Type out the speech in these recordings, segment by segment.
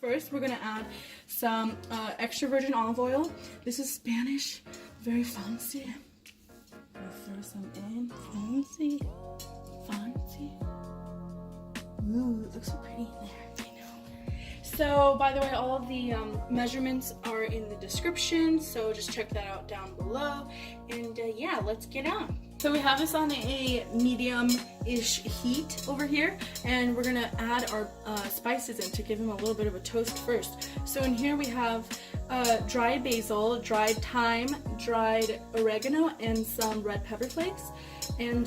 First, we're gonna add some extra virgin olive oil. This is Spanish, very fancy. I'm gonna throw some in. Fancy. Ooh, it looks so pretty in there. I know. So, by the way, all of the measurements are in the description, so just check that out down below. And yeah, let's get on. So we have this on a medium-ish heat over here, and we're gonna add our spices in to give them a little bit of a toast first. So in here we have dried basil, dried thyme, dried oregano, and some red pepper flakes. And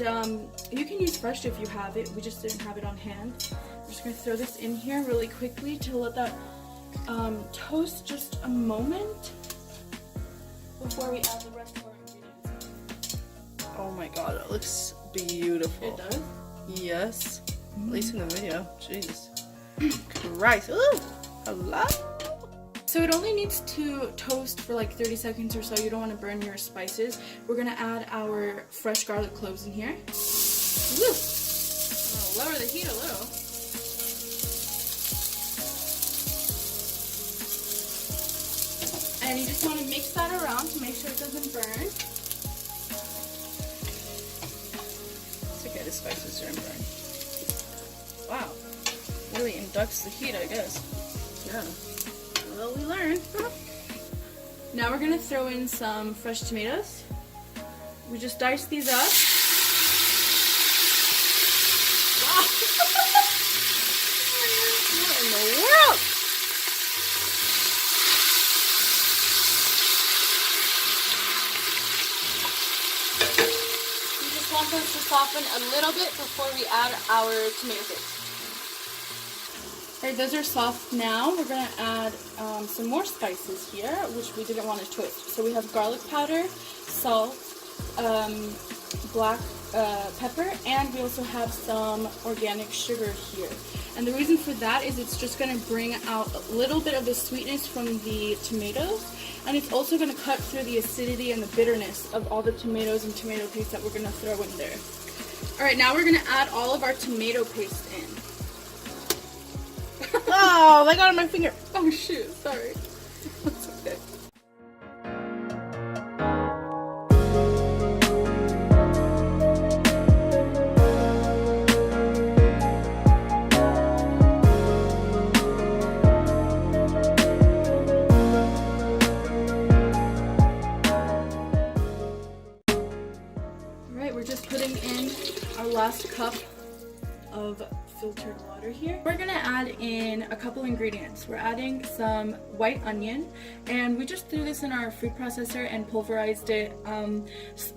you can use fresh if you have it. We just didn't have it on hand. I'm just gonna throw this in here really quickly to let that toast just a moment before we add the rest of our ingredients. Oh my god, it looks beautiful. It does? Yes. At least in the video. Jeez. Christ. Ooh! Hello? So it only needs to toast for like 30 seconds or so. You don't want to burn your spices. We're going to add our fresh garlic cloves in here. Woo! I'll lower the heat a little. And you just want to mix that around to make sure it doesn't burn. It's okay, the spices don't burn. Wow. Really inducts the heat, I guess. Yeah. Well, we learned. Now we're going to throw in some fresh tomatoes. We just dice these up. Wow. What in the world? We just want those to soften a little bit before we add our tomato paste. Alright, those are soft now. We're going to add some more spices here, which we didn't want to twist. So we have garlic powder, salt, black pepper, and we also have some organic sugar here. And the reason for that is it's just going to bring out a little bit of the sweetness from the tomatoes, and it's also going to cut through the acidity and the bitterness of all the tomatoes and tomato paste that we're going to throw in there. Alright, now we're going to add all of our tomato paste in. Oh, I got on my finger. Oh shoot, sorry. That's okay. Alright, we're just putting in our last cup of filtered water here. We're gonna add in a couple ingredients. We're adding some white onion, and we just threw this in our food processor and pulverized it.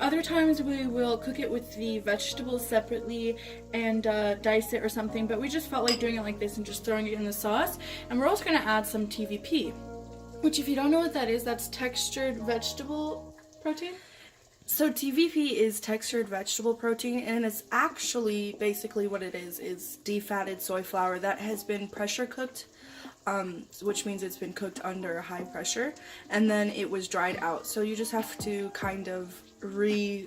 Other times we will cook it with the vegetables separately and dice it or something, but we just felt like doing it like this and just throwing it in the sauce. And we're also gonna add some TVP, which, if you don't know what that is, that's textured vegetable protein. So TVP is textured vegetable protein, and it's actually basically what it is defatted soy flour that has been pressure cooked, which means it's been cooked under high pressure, and then it was dried out. So you just have to kind of rehydrate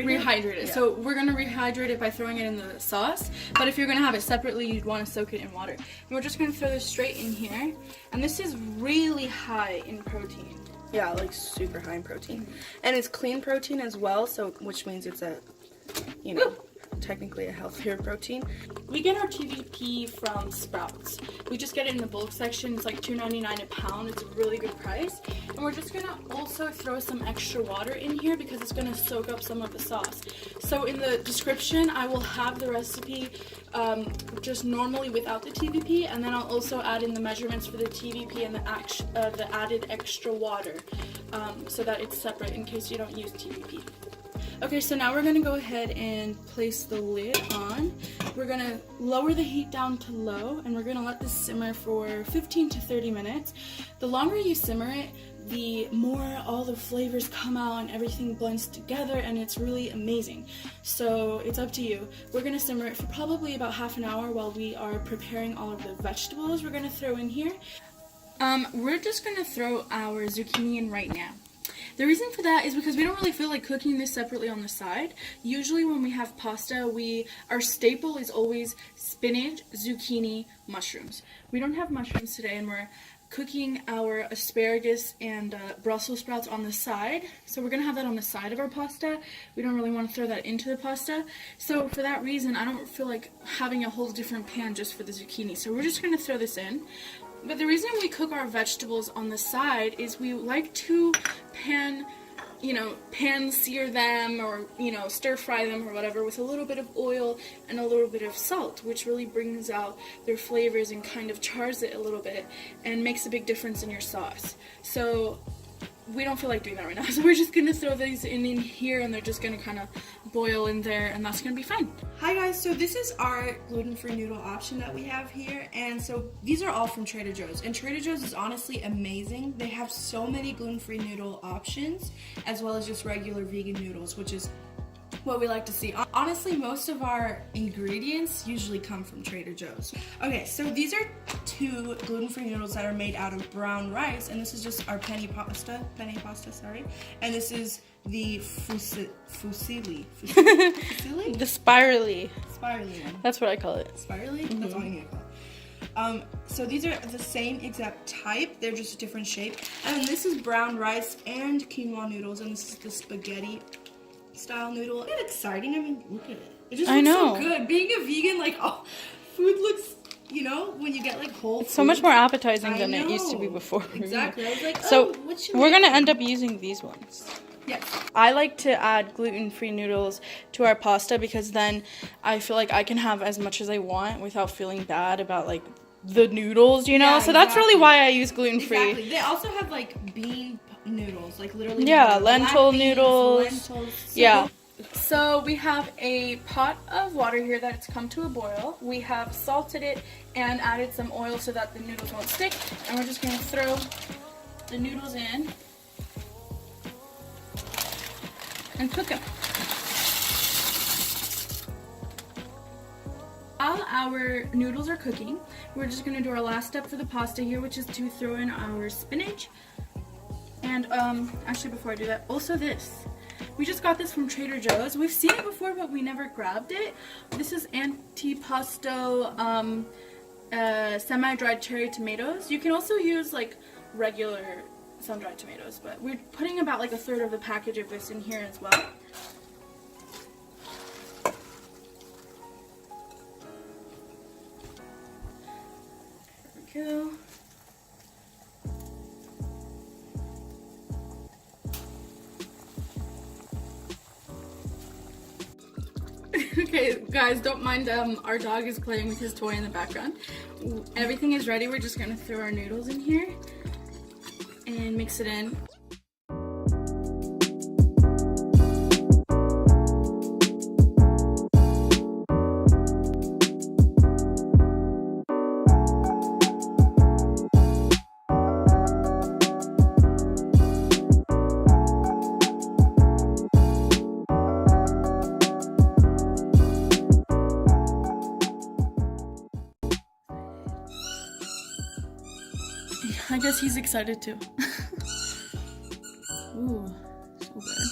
it. Yeah. So we're gonna rehydrate it by throwing it in the sauce, but if you're gonna have it separately, you'd want to soak it in water. And we're just gonna throw this straight in here, and this is really high in protein. Yeah, like super high in protein. And it's clean protein as well, so which means it's a, you know, technically a healthier protein. We get our TVP from Sprouts. We just get it in the bulk section. It's like $2.99 a pound. It's a really good price. And we're just gonna also throw some extra water in here because it's gonna soak up some of the sauce. So in the description, I will have the recipe just normally without the TVP, and then I'll also add in the measurements for the TVP and the added extra water, so that it's separate in case you don't use TVP. Okay, so now we're gonna go ahead and place the lid on. We're gonna lower the heat down to low, and we're gonna let this simmer for 15 to 30 minutes. The longer you simmer it, the more all the flavors come out and everything blends together, and it's really amazing. So it's up to you. We're gonna simmer it for probably about half an hour while we are preparing all of the vegetables we're gonna throw in here. We're just gonna throw our zucchini in right now. The reason for that is because we don't really feel like cooking this separately on the side. Usually when we have pasta, our staple is always spinach, zucchini, mushrooms. We don't have mushrooms today, and we're cooking our asparagus and Brussels sprouts on the side. So we're going to have that on the side of our pasta. We don't really want to throw that into the pasta. So for that reason, I don't feel like having a whole different pan just for the zucchini. So we're just going to throw this in. But the reason we cook our vegetables on the side is we like to pan sear them, or, stir fry them or whatever with a little bit of oil and a little bit of salt, which really brings out their flavors and kind of chars it a little bit and makes a big difference in your sauce. So we don't feel like doing that right now. So we're just going to throw these in here, and they're just going to kind of boil in there, and that's going to be fine. Hi guys, so this is our gluten-free noodle option that we have here, and so these are all from Trader Joe's, and Trader Joe's is honestly amazing. They have so many gluten-free noodle options, as well as just regular vegan noodles, which is what we like to see. Honestly, most of our ingredients usually come from Trader Joe's. Okay, so these are 2 gluten-free noodles that are made out of brown rice, and this is just our penne pasta, and this is the fusilli. The spirally one. That's what I call it. Spirally? Mm-hmm. That's all you need to call it. So these are the same exact type, they're just a different shape. And then this is brown rice and quinoa noodles, and this is the spaghetti style noodle. It's exciting. I mean, look at it. It just looks so good. Being a vegan, food looks, when you get whole food. It's so much more appetizing than it used to be before. Exactly. I was like, so we're going to end up using these ones. Yes. I like to add gluten-free noodles to our pasta because then I feel like I can have as much as I want without feeling bad about the noodles, Yeah, so that's really why I use gluten-free. Exactly. They also have bean noodles, literally. Yeah, lentil noodles. Lentils. Yeah. So we have a pot of water here that's come to a boil. We have salted it and added some oil so that the noodles won't stick. And we're just going to throw the noodles in and cook them. While our noodles are cooking, we're just going to do our last step for the pasta here, which is to throw in our spinach. And actually, before I do that, also this. We just got this from Trader Joe's. We've seen it before, but we never grabbed it. This is Antipasto semi-dried cherry tomatoes. You can also use regular sun-dried tomatoes, but we're putting about 1/3 of the package of this in here as well. There we go. Okay, guys, don't mind, our dog is playing with his toy in the background. Everything is ready. We're just gonna throw our noodles in here and mix it in. I guess he's excited too. Ooh, so good.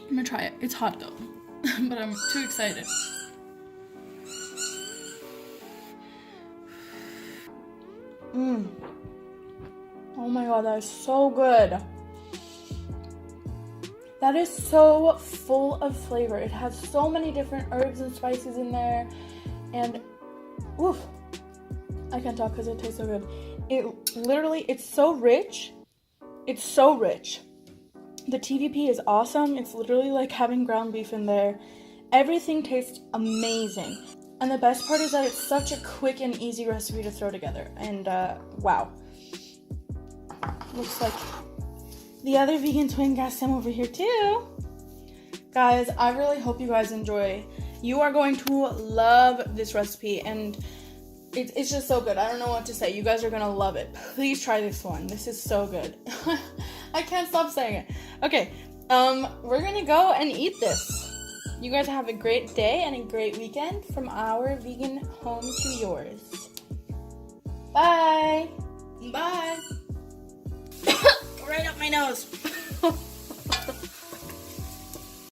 I'm gonna try it. It's hot though, but I'm too excited. Oh my god, that is so good. That is so full of flavor. It has so many different herbs and spices in there, and oof. I can't talk because it tastes so good. It's so rich. It's so rich. The TVP is awesome. It's literally like having ground beef in there. Everything tastes amazing. And the best part is that it's such a quick and easy recipe to throw together. And wow. Looks like the other vegan twin got some over here too. Guys, I really hope you guys enjoy. You are going to love this recipe, and it's just so good. I don't know what to say. You guys are gonna love it. Please try this one. This is so good. I can't stop saying it. Okay, we're gonna go and eat this. You guys have a great day and a great weekend from our vegan home to yours. Bye. Bye. right up my